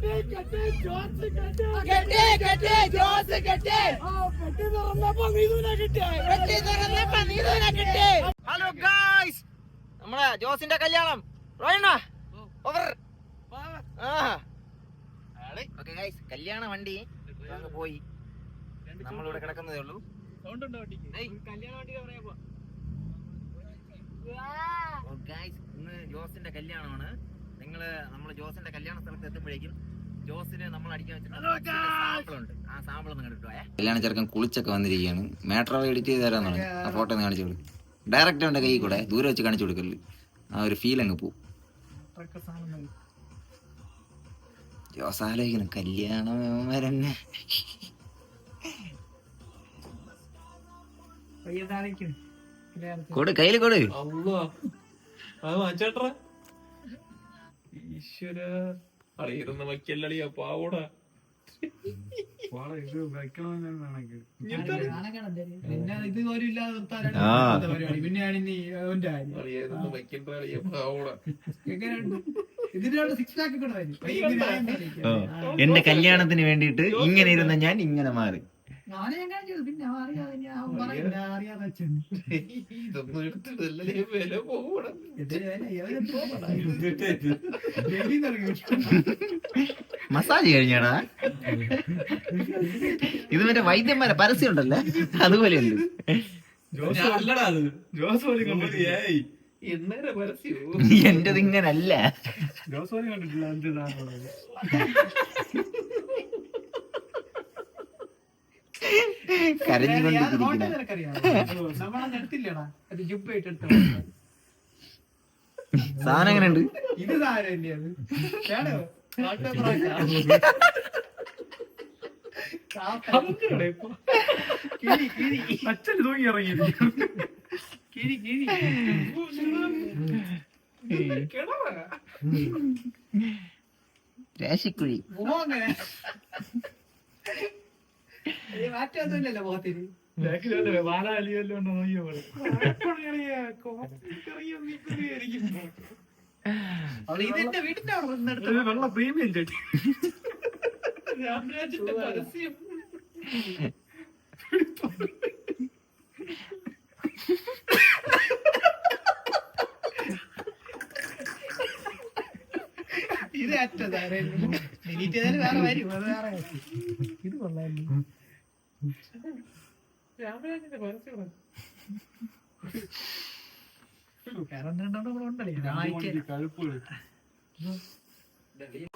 Hello guys, നമ്മളെ ജോസിന്റെ കല്യാണം ഓക്കെ ഗായ്സ്, കല്യാണ വണ്ടി പോയി, നമ്മളിവിടെ കിടക്കുന്നതേ ഉള്ളൂ. ഇന്ന് ജോസിന്റെ കല്യാണമാണ്. നമ്മള് ജോസിന്റെ കല്യാണ സ്ഥലത്ത് എത്തുമ്പോഴേക്കും ജോസിന് നമ്മൾ അടിക്കാൻ വെച്ചിട്ടുണ്ട് ആ സാമ്പിൾ ഒന്ന് കണ്ടിട്ടോ. കല്യാണ ചെറുക്കൻ കുളിച്ചൊക്കെ വന്നിരിക്കുകയാണ്. മാട്രോ എഡിറ്റ് ചെയ്ത് തരാൻ തുടങ്ങി. ആ ഫോട്ടോ ഒന്ന് കാണിച്ചു കൊടുക്കും. ഡയറക്റ്റ് അവന്റെ കൈ കൂടെ ദൂരെ വെച്ച് കാണിച്ചു കൊടുക്കല്. ആ ഒരു ഫീൽ അങ്ങ് പോവും. ജോസ് ആലോചിക്കണം കല്യാണം വരന്നെ. കൊടു കയ്യില് കൊടു. ഈശ്വര അറിയുന്ന വയ്ക്കല്ലളിയാ പാവോടാ. എന്റെ കല്യാണത്തിന് വേണ്ടിട്ട് ഇങ്ങനെ ഇരുന്ന ഞാൻ ഇങ്ങനെ മാറി. മസാജ് കഴിഞ്ഞാടാ. ഇത് മറ്റേ വൈദ്യന്മാരെ പരസ്യം ഉണ്ടല്ലേ, അതുപോലെയുണ്ട്. എന്റത് ഇങ്ങനല്ല. സാധനം എങ്ങനെയുണ്ട്? ഇത് അച്ഛന് തൂങ്ങി ഇറങ്ങിയിരിക്കും. രാശിക്കുഴി മാറ്റൊന്നുമില്ലല്ലോ മുഖത്തിന്. ബാലാലിയല്ലോ നോക്കിയ പോലെ ഇതെന്റെ വീട്ടിന്റെ വെള്ള പ്രീമിയം ചേട്ടി രാമരാജന്റെ പരസ്യം. ഇത് അറ്റതാരല്ലോ വേറെ വരും. അത് വേറെ ഇത് കൊള്ളായിരുന്നു. രാമരാജന്റെ പരസ്യം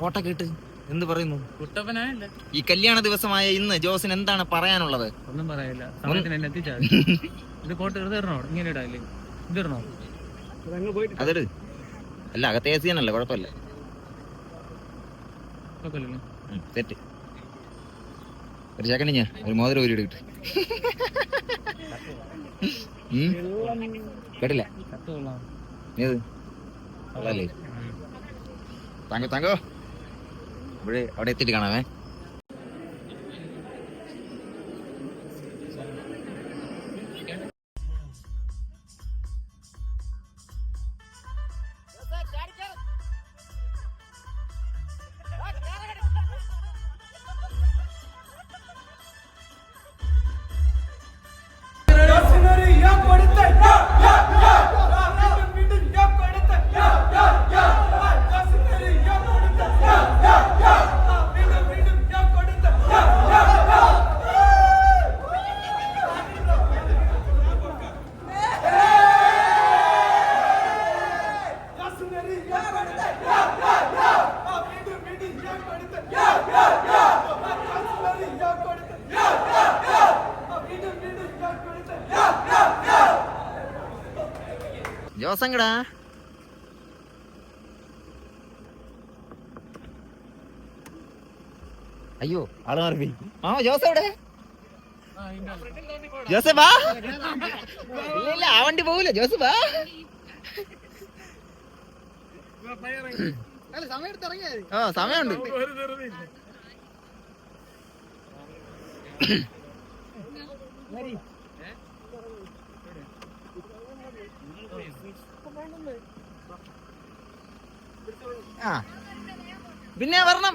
ഫോട്ടോ കേട്ട് എന്ത് പറയുന്നു കുട്ടപ്പനായല്ല? ഈ കല്യാണ ദിവസമായ ഇന്ന് ജോസിന് എന്താണ് പറയാനുള്ളത്? ഒന്നും പറയാനില്ല. സമയത്തിന് എന്നെ എത്തിച്ചാൽ ഇത് ഫോട്ടോ എടുത്തിടണോ? ഇങ്ങനെ ഇടാല്ലേ? ഇതിടണോ? അതെടു. അല്ല, അകത്തെ AC ആണല്ലോ, കുഴപ്പമില്ല. സെറ്റ്. ഒരു സെക്കൻഡ്, ഞാൻ ഒരു മോതിരം ഊരി എടുക്കട്ടെ. കേട്ടില്ല ഏത് അല്ലേ? താങ്കോ ഇവിടെ അവിടെ എത്തിയിട്ട് കാണാമേ. ജോസങ്കടാ, അയ്യോ ആള് മാറി. ആ ജോസ് എവിടെ? ജോസഫ് വാ. ഇല്ല, ആ വണ്ടി പോവില്ല. ജോസഫ് വാ. ആ സമയമുണ്ട്. ആ പിന്നെ വരണം.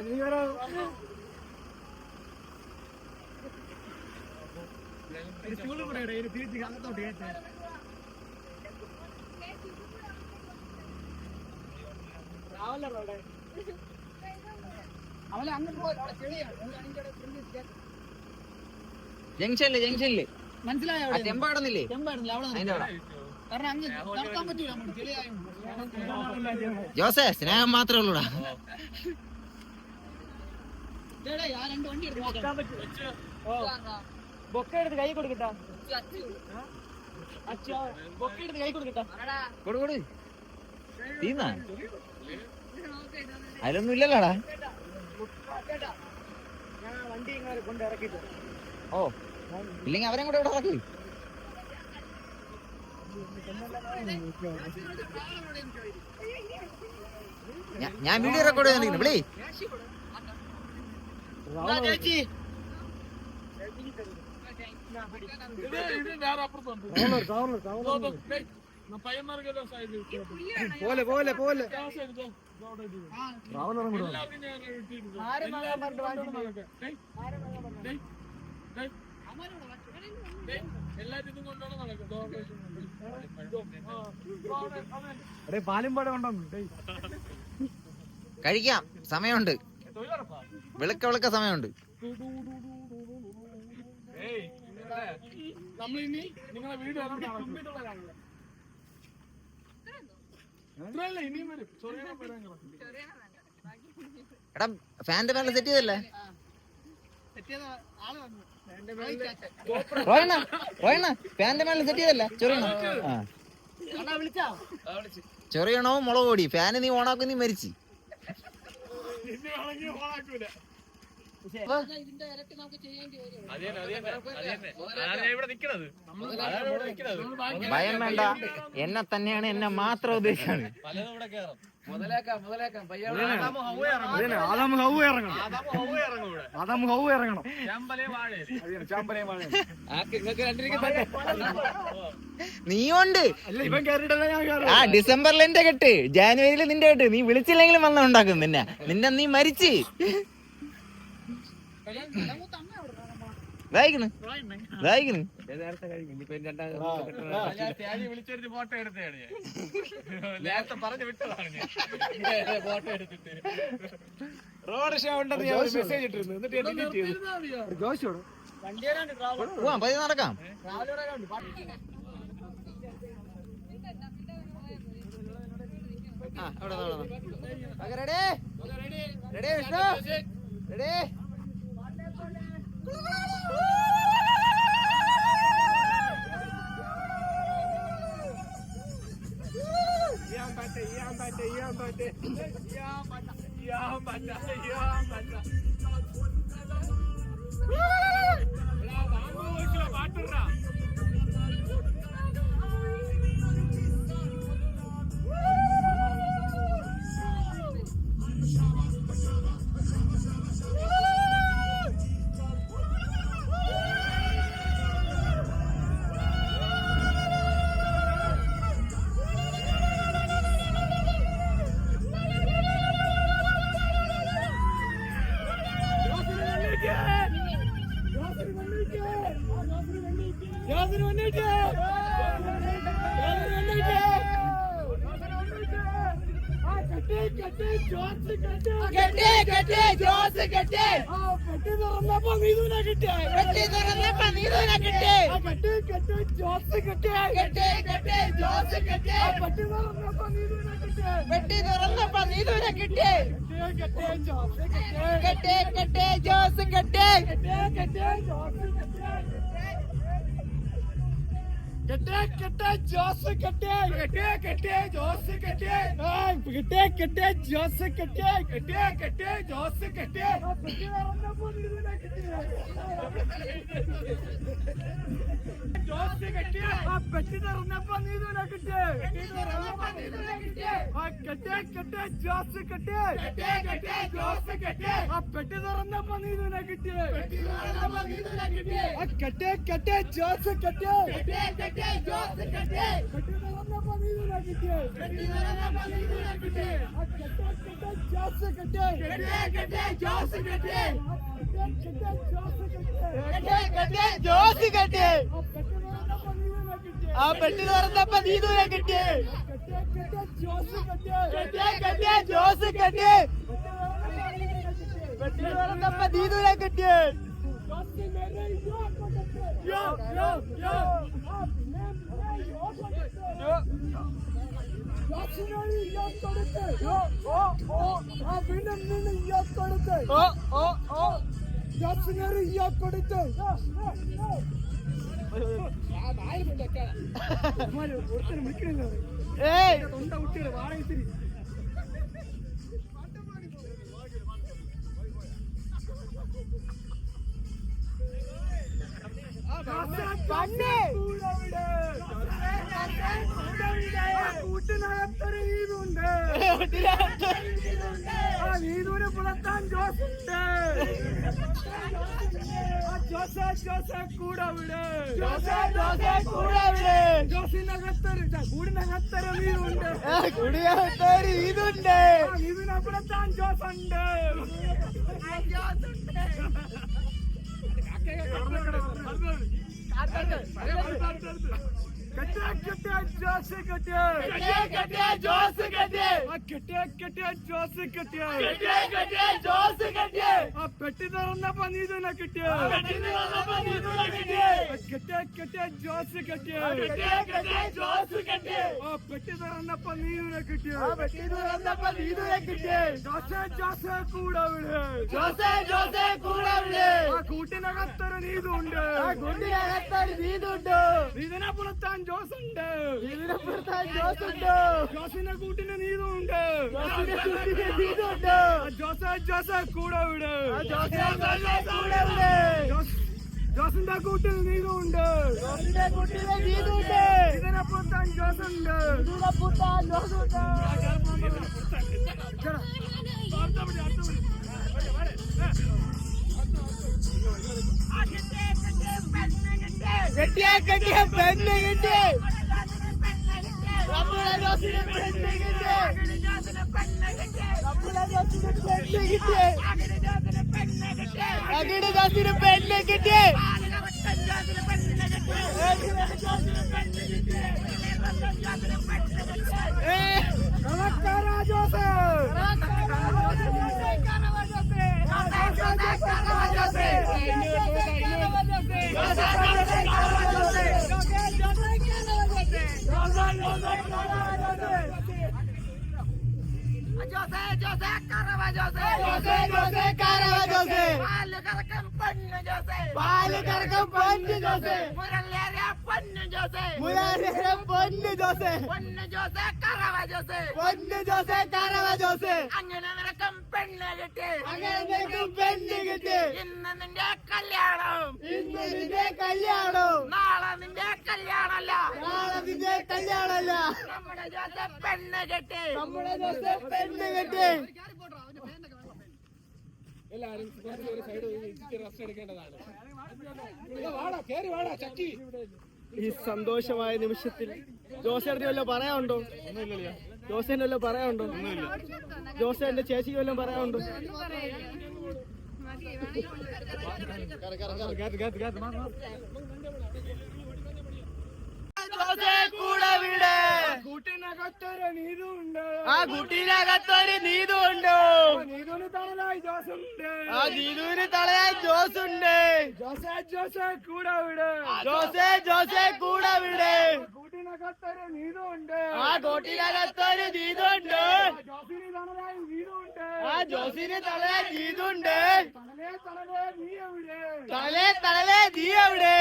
ജംഗ്ഷനില് മനസ്സിലായോ? ടെമ്പാടുന്നില്ലേ? ചെമ്പായിരുന്നില്ല, അവിടെ അതിന്റെ അവിടെ. കാരണം അങ്ങ് നടക്കാൻ പറ്റൂല, അങ്ങോട്ട് ചെളിയായോണ്ട്. ജോസേ സ്നേഹം മാത്രമേ ഉള്ളൂടാ. ഇതെടാ, ആ രണ്ട് വണ്ടി എടുത്ത് നോക്കാം. ബൊക്ക എടുത്ത് കൈ കൊടുക്കട്ടാ. ബൊക്ക എടുത്ത് കൈ കൊടുക്കട്ടാ. കൊടു തീന്നാ അതിലൊന്നും ഇല്ലല്ലോടാ. വണ്ടി ഇങ്ങനെ കൊണ്ട് ഇറക്കിട്ട്. ഓ ഇല്ലെങ്കി അവരെ കൂടെ ഇവിടെ ഇറക്കി. ഞാൻ വീഡിയോ റെക്കോർഡ് ചെയ്തിരിക്കുന്നു. വിളി ചേച്ചി പോലെ പോലെ പോലെ പാലുംപാട് കൊണ്ടോ കഴിക്കാം. സമയമുണ്ട്. വിളക്ക സമയമുണ്ട്. നമ്മളിനി നിങ്ങളെ വീട് ഇനിയും വരും. എടാ ഫാന്റെ മേലെ സെറ്റ് ചെയ്തല്ലേ റോയണ്ണ ഫാന്റെ മേലെ സെറ്റ് ചെയ്തല്ലേ ചൊറിയണോ? ചൊറിയണോ മുളക് പൊടി ഫാന് നീ ഓണാക്കും. നീ മരിച്ചു. ഭയം വേണ്ട. എന്നെ തന്നെയാണ്, എന്നെ മാത്രം ഉദ്ദേശിച്ചാണ്. നീയുണ്ട്. ആ ഡിസംബറിൽ എന്റെ കെട്ട്, ജാനുവരിയിൽ നിന്റെ കെട്ട്. നീ വിളിച്ചില്ലെങ്കിലും വന്ന ഉണ്ടാക്കും നിന്നെ നീ മരിച്ച്. വായിക്കണ് വിളിച്ചൊരു ഫോട്ടോ എടുത്തതാണ് ഞാൻ. നേരത്തെ പറഞ്ഞു വിട്ടതാണ് ഞാൻ. ഫോട്ടോ എടുത്തിട്ട് റോഡ് ഷോ ഉണ്ടെന്ന് ഞാൻ മെസ്സേജ് ഇട്ടിരുന്നു. എന്നിട്ട് ജോഷോട് പോവാം, പതിയെ നടക്കാം. Ready Vishnu, ready. കെട്ടേ ആ പെട്ടി തുറന്നപ്പോ നീ ദൂരെ കിട്ടിയേ ജോസ് കെട്ടിയേ പെട്ടി തുറന്നപ്പോ നീ ദൂരെ കിട്ടിയേ കൂട്ടിനകത്തൊരു നീതുണ്ട് ആ നീതൂരെ പുലർത്താൻ ജോസുണ്ട് ജോസെ കൂടെ വിട് കൂടിനകത്തൊരു നീതുണ്ട് കൂടിനകത്തൊരു നീതുണ്ട് നീതിനെ പുലർത്താൻ ജോസുണ്ട് പെട്ടി തുറന്നപ്പോ നീതിനെ കിട്ടിയ ജോസ് കെട്ടിയ പെട്ടി തുറന്നപ്പോ നീതിനെ കിട്ടിയ ജോസെ കൂടെ വിട് കൂട്ടിനകത്തൊരു നീതുണ്ട് നീതിനെ പുറത്താൻ ജോസുണ്ട് ജോസിന്റെ കൂട്ടിന് നീതുണ്ട് ജോസെ കൂടെ വിട് ജോസിന്റെ കൂട്ടിന് നീതുണ്ട് ഇതിനെ പുറത്താൻ ജോസുണ്ട് കെട്ടിയ പെണ്ണ് കിട്ടിയ ജോസിന് പെണ്ണ് കിട്ടിയ അങ്ങനെ നിനക്കും പെണ്ണ് കിട്ടി ഇന്ന് നിന്റെ കല്യാണം നാളെ നിന്റെ കല്യാണമല്ല നമ്മുടെ ജോസെ പെണ്ണ് കിട്ടി എല്ലാരും റെസ്റ്റ് എടുക്കേണ്ടതാണ്. ഈ സന്തോഷമായ നിമിഷത്തിൽ ജോസേട്ടന് വല്ലതും പറയാനുണ്ടോ? ജോസേട്ടന് വല്ലതും പറയാനുണ്ടോ? ജോസേട്ടന്റെ ചേച്ചിക്ക് വല്ലതും പറയാനുണ്ടോ? കൂട്ടിനകത്തൊരു നീതുണ്ട് നീതുവിന് തളയായി ജോസുണ്ട് ജോസെ കൂടെ വിട് കൂട്ടിനകത്തൊരു നീതുണ്ട് ജോസിന് തളയായി നീതുണ്ട് തളലേ നീ എവിടെ?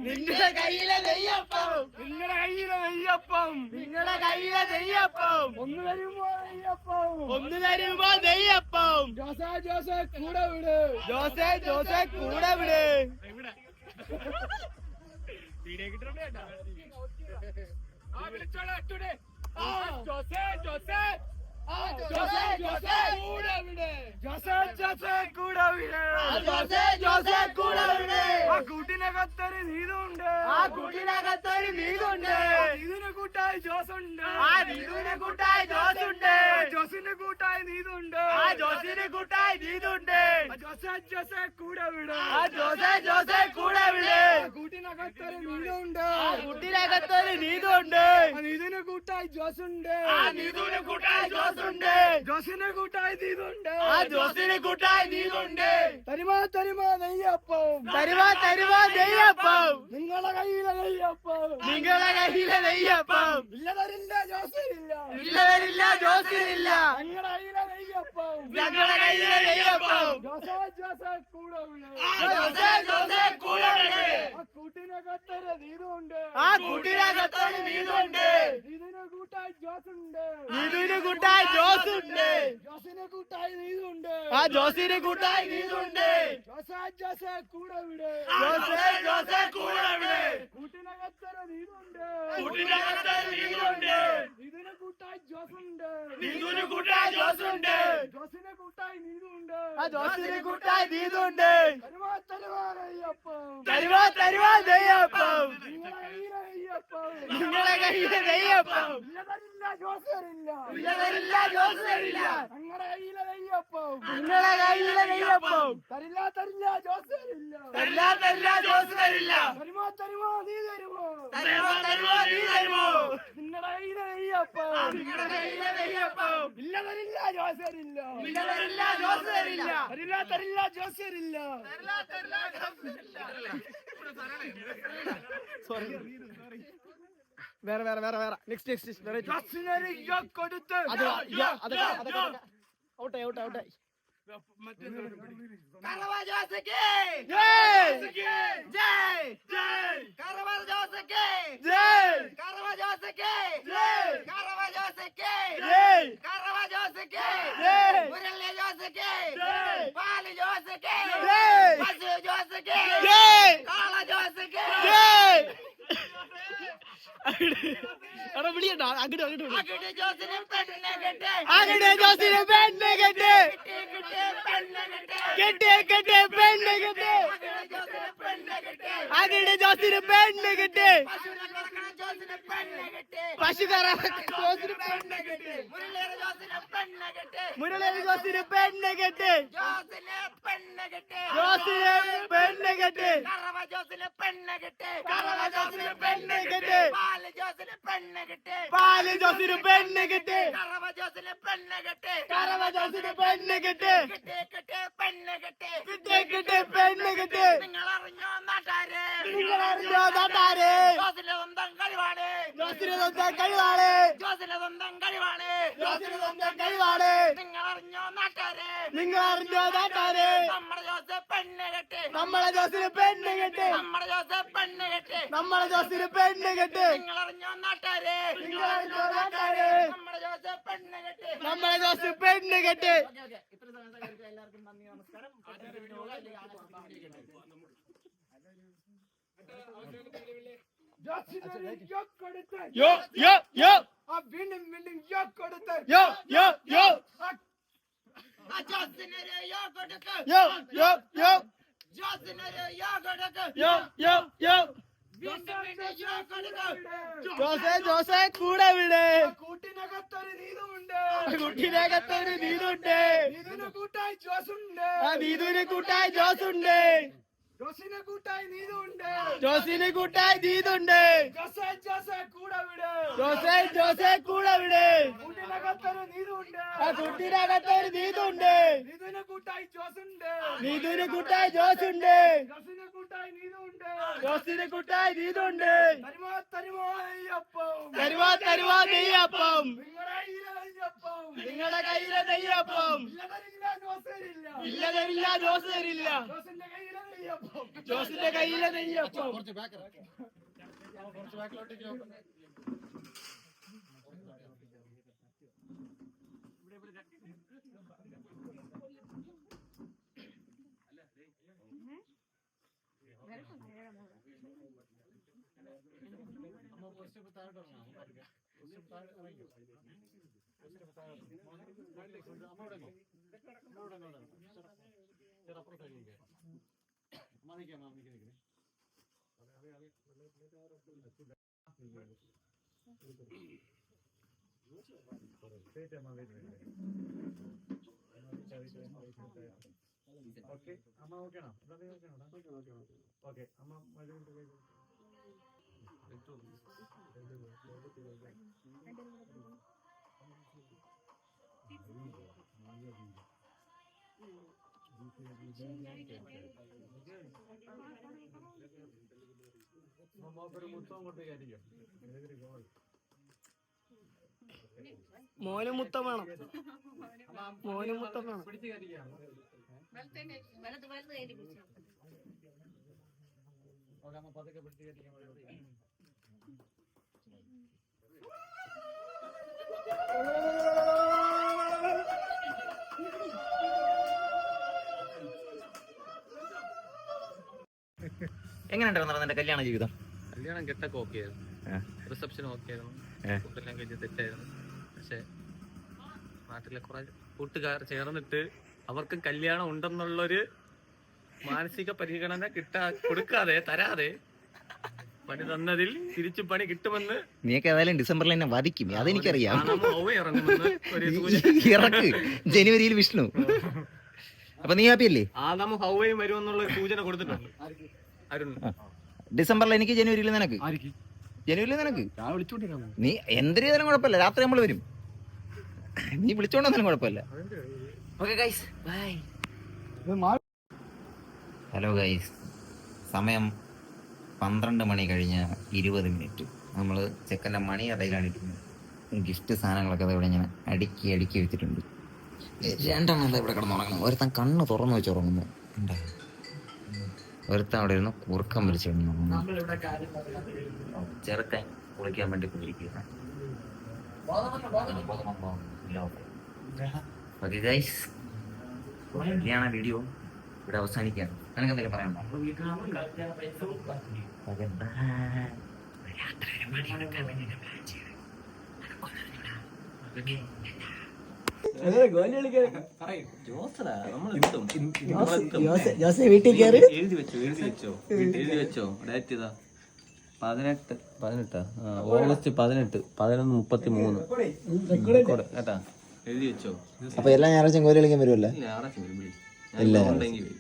നിന്റെ കയ്യിലെ നെയ്യപ്പം ഒന്ന് തരുമ്പോ നെയ്യപ്പം ജോസെ കൂടെ വിട് കൂട്ടിനകത്ത് കൂട്ടിനകത്തൊരു നീതുണ്ട് ആ കൂട്ടിനകത്തൊരു നീതുണ്ട് നീതുവിനെ കൂട്ടായി ജോസുണ്ട് ആ നീതുവിനെ കൂട്ടായി ജോസുണ്ട് ജോസിന്റെ കൂട്ടായി നീതുണ്ട് ആ ജോസിനെ കൂട്ടായി നീതുണ്ട് ജോസെ കൂടെ വിട് ആ ജോസെ കൂടെ വിട് കൂട്ടിനകത്തൊരു നീതുണ്ട് ആ കൂട്ടിനകത്തൊരു നീതുണ്ട് നീതുവിനെ കൂട്ടായി ജോസുണ്ട് ആ നീതുവിനെ കൂട്ടായി ജോസുണ്ട് ജോസിനെ കൂട്ടായി നീതുണ്ട് ആ ജോസിനെ കൂട്ടായി നീതുണ്ട് തരുമാ നെയ്യപ്പം തരുവാ നെയ്യപ്പം നിങ്ങളെ കയ്യിലെ നെയ്യപ്പം നിങ്ങളെ കയ്യിലെ നെയ്യപ്പം ഇല്ലതരില്ല ജോസിനില്ല ഇല്ലവരില്ല ജോസിനില്ല ഞങ്ങളുടെ കയ്യിലെ നെയ്യപ്പം ഞങ്ങളുടെ കയ്യിലെ നെയ്യപ്പം ജോസെ കൂടെ വിട് ജോസെ കൂടെ വിട് ആ കൂട്ടിനകത്തൊരു നീതുണ്ട് ആ കൂട്ടിനകത്തൊരു നീതുണ്ട് നീതിനെ കൂട്ടായി ജോസുണ്ട് നീതുവിനെ കൂട്ടായി ജോസുണ്ട് ജോസിനെ കൂട്ടായി നീതുണ്ട് ആ ജോസിനെ കൂട്ടായി നീതുണ്ട് ജോസെ കൂടെ വിട് ജോസെ കൂടെ വിട് കൂട്ടിനകത്തൊരു നീതുണ്ട് കൂട്ടിനകത്തൊരു നീതുണ്ട് നീതിനെ കൂട്ടായി ജോസുണ്ട് നീതുവിനെ കൂട്ടായി ജോസുണ്ട് ജോസിനെ കൂട്ടായി നീതുണ്ട് ആ ജോസിനെ കൂട്ടായി നീതുണ്ട് തരുമാ നെയ്യപ്പം തരുവാ നെയ്യപ്പം നിങ്ങളെ കയ്യിലെ നെയ്യപ്പം നിങ്ങളെ കയ്യിലെ നെയ്യപ്പം ഇല്ലതരില്ല ജോസരില്ല ഇല്ലവരില്ല ജോസിനില്ല ഞങ്ങളുടെ കയ്യിലെ നെയ്യപ്പം നിങ്ങളെ കയ്യിലെ നെയ്യപ്പം തരില്ല ജോസരില്ല തരില്ല ജോസ് തരില്ല തരുമോ നീ തരുമോ തരുമോ നീ തരുമോ നിങ്ങളുടെ കയ്യിലെ നെയ്യപ്പം നിങ്ങളുടെ കയ്യിലെ നെയ്യപ്പം ഇല്ലതരില്ല ജോസരില്ല ഇല്ലവരില്ല ജോസ് തരില്ല തരില്ല ജോസരില്ല വേറെ നെക്സ്റ്റ് ജോസിനൊരു കൊടുത്ത് ഔട്ടായി കറവ ജോസക്ക് ജയ് ജയ് കറവ ജോസക്ക് ജയ് കറവ ജോസക്ക് ജയ് കറവ ജോസക്ക് ജയ് കറവ ജോസക്ക് ജയ് മുരളി ജോസക്ക് ജയ് പാല് ജോസക്ക് ജയ് പശു ജോസക്ക് ജയ് കാള ജോസക്ക് ജയ് അങ്ങോട്ട് ജോസിനെ പെണ്ണെ കെട്ട് അങ്ങനെ ജോസിനെ പെണ്ണ് കെട്ട് കെട്ട് പെണ്ണെ കെട്ട് അങ്ങനെ ജോസിനെ പെണ്ണ് കെട്ട് പശുവിനെ കറക്കുന്ന ജോസിനെ പെണ്ണെ കെട്ട് പശു കറ ജോസിനെ പെണ്ണെ കെട്ട് മുരളി ജോസിനെ പെണ്ണ് കെട്ട് ജോസിനെ പെണ്ണെ കെട്ട് ജോസിനെ പെണ്ണ് കെട്ട് കറവ ജോസിനെ പെണ്ണെ കെട്ട് കറവ ജോസിനെ പെണ്ണ് കെട്ട് പാല് ജോസിനെ പെണ്ണെ കെട്ട് പാല് ജോസിനെ പെണ്ണ് കെട്ട് കറവ ജോസിനെ പെണ്ണെ കെട്ട് കറവ ജോസിനെ പെണ്ണ് കെട്ട് കെട്ട് പെണ്ണെ കെട്ട് കെട്ട് പെണ്ണ് കെട്ട് നിങ്ങൾ അറിഞ്ഞോ നാട്ടാരെ നിങ്ങളറിഞ്ഞോ നാട്ടാരെ ജോസിന്റെ സ്വന്തം കഴിവാണ് ജോസിനെ സ്വന്തം കഴിവാണ് ജോസിന്റെ സ്വന്തം കഴിവാണ് ജോസിനെ സ്വന്തം കഴിവാണ് നിങ്ങൾ അറിഞ്ഞോ നാട്ടാരെ നിങ്ങളറിഞ്ഞോ നാട്ടാരെ നമ്മുടെ ജോസ് പെണ്ണെ കെട്ട് നമ്മളെ ജോസിനെ പെണ്ണ് കെട്ട് നമ്മുടെ ജോസ് പെണ്ണെ കെട്ട് നമ്മളെ ജോസിനെ പെണ്ണ് കെട്ട് നിങ്ങൾ അറിഞ്ഞോ നാട്ടാരെ നിങ്ങളറിഞ്ഞോ നാട്ടാരെ നമ്മുടെ ജോസ് പെണ്ണെ കെട്ട് നമ്മളെ ജോസ് പെണ്ണ് കെട്ട് ഇത്ര സമയത്ത് എല്ലാവർക്കും നന്ദി നമസ്കാരം ജോസിനെ കൊടുത്ത് യോ യോ യോ ആ വീണ്ടും കൊടുത്ത് യോ യോ യോ ആ ജോസിനൊരു യോ കൊടുക്ക് യോ യോ യോ ജോസിനൊരു യോ കൊടുക്ക് യോ യോ യോ വീണ്ടും യോ കൊടുക്ക് ജോസെ കൂടെ വിട് കൂട്ടിനകത്തൊരു നീതുണ്ട് കുട്ടിനകത്തൊരു നീതുണ്ട് നീതിനെ കൂട്ടായി ജോസുണ്ട് ആ നീതുവിനെ കൂട്ടായി ജോസുണ്ട് ജോസിനെ കൂട്ടായി നീതുണ്ട് ജോസിനെ കൂട്ടായി നീതുണ്ട് ജോസെ കൂടെ വിട് ജോസെ കൂടെ വിട് കൂട്ടിനകത്തൊരു നീതുണ്ട് ആ കുട്ടിനകത്തൊരു നീതുണ്ട് നീതിനെ കൂട്ടായി ജോസുണ്ട് നീതുവിനെ കൂട്ടായി ജോസുണ്ട് ജോസിനെ കൂട്ടായി നീതുണ്ട് ജോസിനെ കൂട്ടായി നീതുണ്ട് തരുമോ അയ്യപ്പം തരുവാ നെയ്യപ്പം നിങ്ങളുടെ കയ്യിലെ നെയ്യപ്പം നിങ്ങളുടെ കയ്യിലെ നെയ്യപ്പം ഇല്ലതരില്ല ജോസ് തരില്ല ജോസ് തരില്ല ജോസിന്റെ കയ്യിലെ നെയ്യപ്പം ജോസിന്റെ കയ്യിലെ നെയ്യപ്പം ഓക്കെ അമ്മ ഓക്കെയാണോ? ഓക്കെ അമ്മ മോന് മുത്തം വേണം. മോന് മുത്തം വേണം. എങ്ങനെയുണ്ടായിരുന്നു നിന്റെ കല്യാണ ജീവിതം? കല്യാണം കെട്ടൊക്കെ ഓക്കെ ആയിരുന്നു, റിസപ്ഷൻ ഓക്കെ ആയിരുന്നു, ഫുഡെല്ലാം കഴിഞ്ഞ് തെറ്റായിരുന്നു. പക്ഷെ നാട്ടിലെ കുറെ കൂട്ടുകാർ ചേർന്നിട്ട് അവർക്ക് കല്യാണം ഉണ്ടെന്നുള്ളൊരു മാനസിക പരിഗണന കൊടുക്കാതെ തരാതെ പണി തന്നതിൽ തിരിച്ചു പണി കിട്ടുമെന്ന് നീയൊക്കെ ഏതായാലും ഡിസംബറിൽ തന്നെ വധിക്കും, അതെനിക്കറിയാം. ഇറങ്ങുമെന്ന് ഒരു ഇറക്ക് ജനുവരിയിൽ വിഷ്ണു. അപ്പൊ നീ ഹാപ്പി അല്ലേ? ആദാമും ഹൗവയും വരുമെന്നുള്ള സൂചന കൊടുത്തിട്ടുണ്ട് അരുൺ. ഡിസംബറിൽ എനിക്ക്, ജനുവരിയിൽ നിനക്ക്. ജനുവരിയിൽ നിനക്ക് നീ എന്ത് ചെയ്താലും കുഴപ്പമില്ല, രാത്രി നമ്മൾ വരും. നീ വിളിച്ചോണ്ടെന്നാലും കുഴപ്പമില്ല. Okay guys, bye. Hello guys, സമയം 12 മണി കഴിഞ്ഞ് 20 മിനിറ്റ്. നമ്മൾ ചെക്കൻ്റെ മണി അറിയിലാണ് ഇരിക്കുന്നത്. ഗിഫ്റ്റ് സാധനങ്ങളൊക്കെ ഇവിടെ ഇങ്ങനെ അടുക്കി വെച്ചിട്ടുണ്ട്. 2 എണ്ണം ഇവിടെ കിടന്നുറങ്ങുന്നു. ഒരുത്തൻ കണ്ണ് തുറന്നു വെച്ചുറങ്ങുന്നു. ഒരുത്തൻ അവിടെ ഇരുന്ന് കുറുക്കം വലിച്ചിടുന്നു. ചെറുക്കൻ കുളിക്കാൻ വേണ്ടി പോയിരിക്കുക. ഓക്കെ ഗൈസ്, കല്യാണ വീഡിയോ ഇവിടെ അവസാനിക്കുകയാണ്. നിനക്ക് എന്തെങ്കിലും പറയാനുണ്ടോ? വീട്ടിൽ കയറി എഴുതി വെച്ചോ ഡേറ്റ് ഇതാ 18 ഓഗസ്റ്റ് 18 11:33 കേട്ടാ, എഴുതി വെച്ചോ. അപ്പൊ എല്ലാ ഞായറാഴ്ചയും കോലി കളിക്കാൻ വരുമല്ലേ? ഇല്ല, ആറാച്ചും വരും, വിളി. ഇല്ല. ഉണ്ടെങ്കിൽ വരും.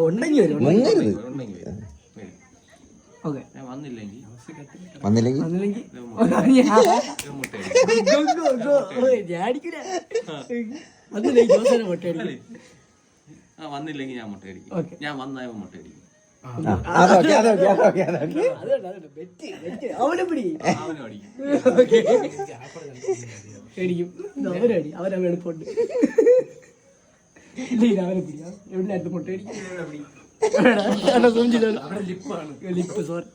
ഉണ്ടെങ്കിൽ വരും. മുങ്ങരുത്. ഉണ്ടെങ്കിൽ വരും. വരും. ഓക്കെ. ഞാൻ വന്നില്ലെങ്കിൽ വന്നില്ലെങ്കിൽ വന്നില്ലെങ്കിൽ ഞാൻ മുട്ടയടിക്കും. ഞാൻ വന്നായ മുട്ടയടിക്കും. അവനെ പിടി, അവനും അടിക്കും. അവനെ എളുപ്പമുണ്ട്. അവനെ പിടിക്കാം. എവിടെ മുട്ട അടിക്കും. Lip sorry.